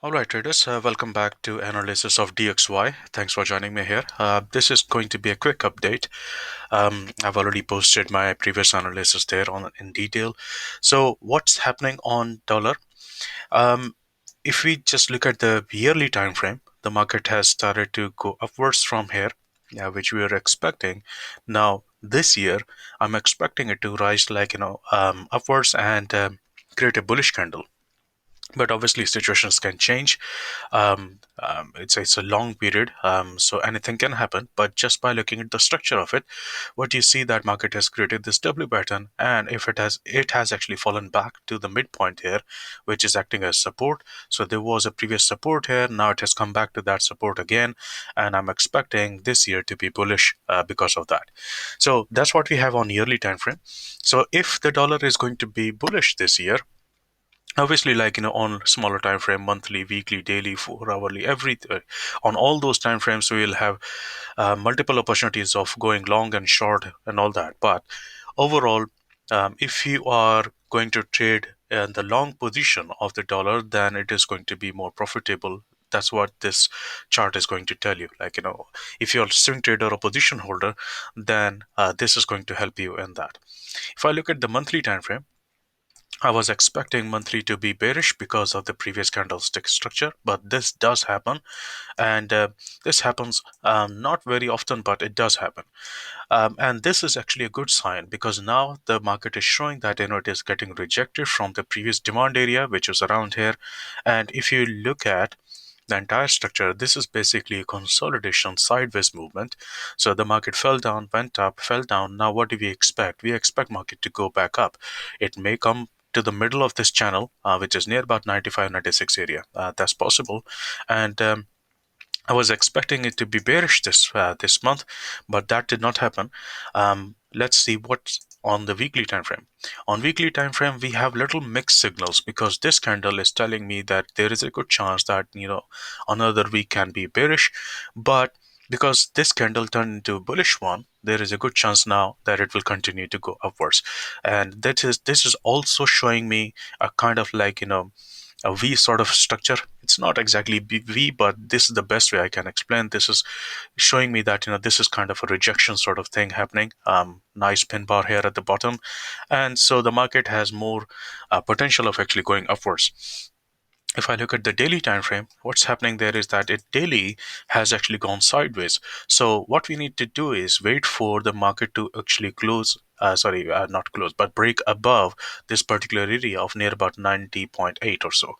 Alright traders, welcome back to analysis of DXY. Thanks for joining me here. This is going to be a quick update. I've already posted my previous analysis there on in detail. So what's happening on dollar? Um, if we just look at the yearly time frame, the market has started to go upwards from here, which we were expecting. Now this year, I'm expecting it to rise upwards and create a bullish candle. But obviously situations can change. It's a long period, so anything can happen. But just by looking at the structure of it, what you see that market has created this W pattern, and if it has actually fallen back to the midpoint here, which is acting as support. So there was a previous support here, now it has come back to that support again, and I'm expecting this year to be bullish because of that. So that's what we have on yearly time frame. So if the dollar is going to be bullish this year, obviously, on smaller time frame, monthly, weekly, daily, 4 hourly, every on all those time frames we will have multiple opportunities of going long and short and all that. But overall, if you are going to trade in the long position of the dollar, then it is going to be more profitable. That's what this chart is going to tell you. If you're a swing trader or position holder, then this is going to help you in that. If I look at the monthly time frame, I was expecting monthly to be bearish because of the previous candlestick structure, but this does happen, and this happens not very often, but it does happen. And this is actually a good sign because now the market is showing that it is getting rejected from the previous demand area, which was around here. And if you look at the entire structure, this is basically a consolidation sideways movement. So the market fell down, went up, fell down. Now what do we expect? We expect market to go back up. It may come to the middle of this channel, which is near about 95, 96 area. That's possible. And I was expecting it to be bearish this month, but that did not happen. Let's see what's on the weekly time frame. On weekly time frame, we have little mixed signals because this candle is telling me that there is a good chance that another week can be bearish, but because this candle turned into a bullish one, there is a good chance now that it will continue to go upwards. And this is also showing me a kind of a V sort of structure. It's not exactly V, but this is the best way I can explain. This is showing me that this is kind of a rejection sort of thing happening. Nice pin bar here at the bottom, and so the market has more potential of actually going upwards. If I look at the daily time frame, what's happening there is that it daily has actually gone sideways. So what we need to do is wait for the market to actually close, not close, but break above this particular area of near about 90.8 or so.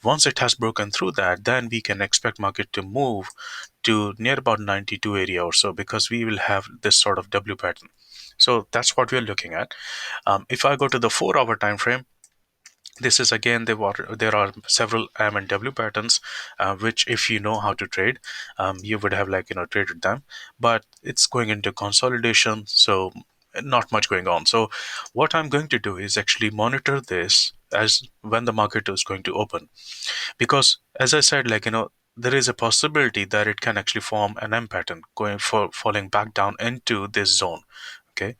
Once it has broken through that, then we can expect market to move to near about 92 area or so, because we will have this sort of W pattern. So that's what we're looking at. If I go to the 4 hour time frame, this is again there are several M and W patterns, which if you know how to trade, you would have traded them, but it's going into consolidation, so not much going on. So what I'm going to do is actually monitor this as when the market is going to open, because as I said, there is a possibility that it can actually form an M pattern going for falling back down into this zone. Okay,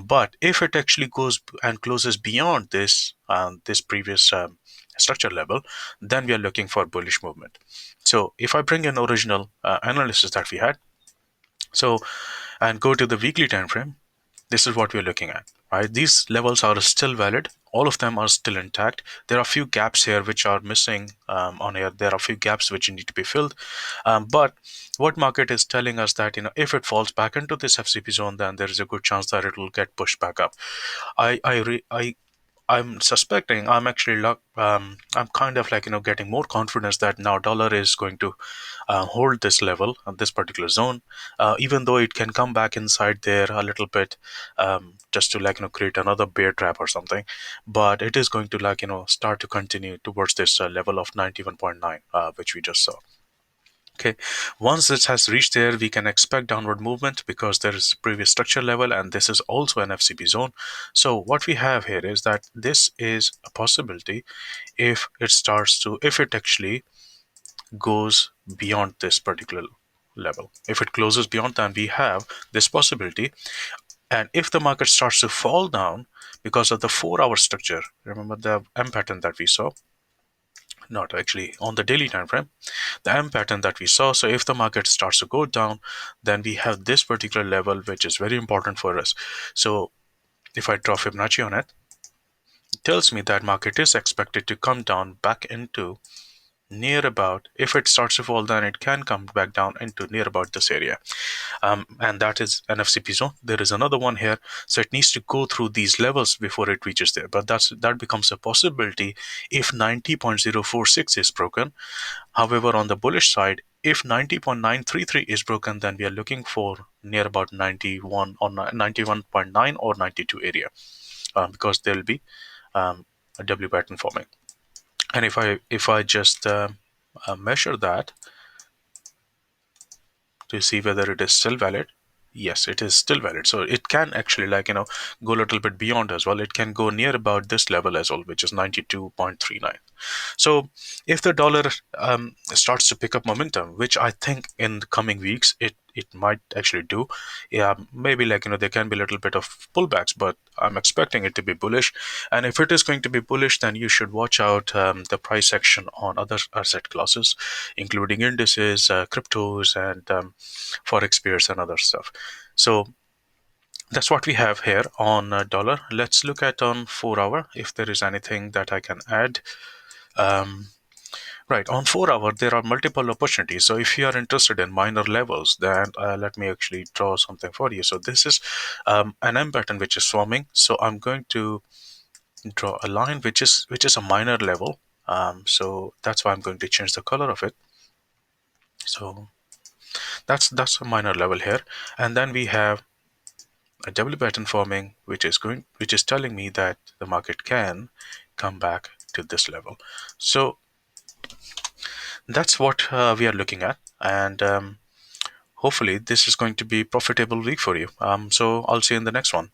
but if it actually goes and closes beyond this previous structure level, then we are looking for bullish movement. So if I bring in original analysis that we had, so and go to the weekly time frame, this is what we're looking at, right? These levels are still valid. All of them are still intact. There are a few gaps here which are missing on here. There are a few gaps which need to be filled. But what market is telling us that if it falls back into this FCP zone, then there is a good chance that it will get pushed back up. I'm suspecting, I'm kind of getting more confidence that now dollar is going to hold this level, this particular zone, even though it can come back inside there a little bit, just to create another bear trap or something. But it is going to start to continue towards this level of 91.9, which we just saw. Okay, once this has reached there, we can expect downward movement because there is previous structure level, and this is also an FCB zone. So what we have here is that this is a possibility if it actually goes beyond this particular level. If it closes beyond, then we have this possibility. And if the market starts to fall down because of the 4 hour structure, remember the M pattern that we saw, not actually on the daily time frame, the M pattern that we saw. So if the market starts to go down, then we have this particular level, which is very important for us. So if I draw Fibonacci on it, it tells me that market is expected to come down back into near about, if it starts to fall, then it can come back down into near about this area, and that is an FCP zone. There is another one here, so it needs to go through these levels before it reaches there, but that becomes a possibility if 90.046 is broken. However, on the bullish side, if 90.933 is broken, then we are looking for near about 91 or 91.9 or 92 area, because there will be a W pattern forming. And if I just measure that to see whether it is still valid, yes, it is still valid. So it can actually, like, go a little bit beyond as well. It can go near about this level as well, which is 92.39. So if the dollar starts to pick up momentum, which I think in the coming weeks it might actually do, yeah, maybe, like, there can be a little bit of pullbacks, but I'm expecting it to be bullish. And if it is going to be bullish, then you should watch out the price action on other asset classes, including indices, cryptos, and forex pairs and other stuff. So that's what we have here on dollar. Let's look at on 4 hour if there is anything that I can add. um, Right, on 4 hour, there are multiple opportunities. So if you are interested in minor levels, then let me actually draw something for you. So this is an M pattern which is forming. So I'm going to draw a line which is a minor level. So that's why I'm going to change the color of it. So that's a minor level here, and then we have a W pattern forming, which is telling me that the market can come back to this level. So that's what we are looking at, and hopefully this is going to be a profitable week for you. So I'll see you in the next one.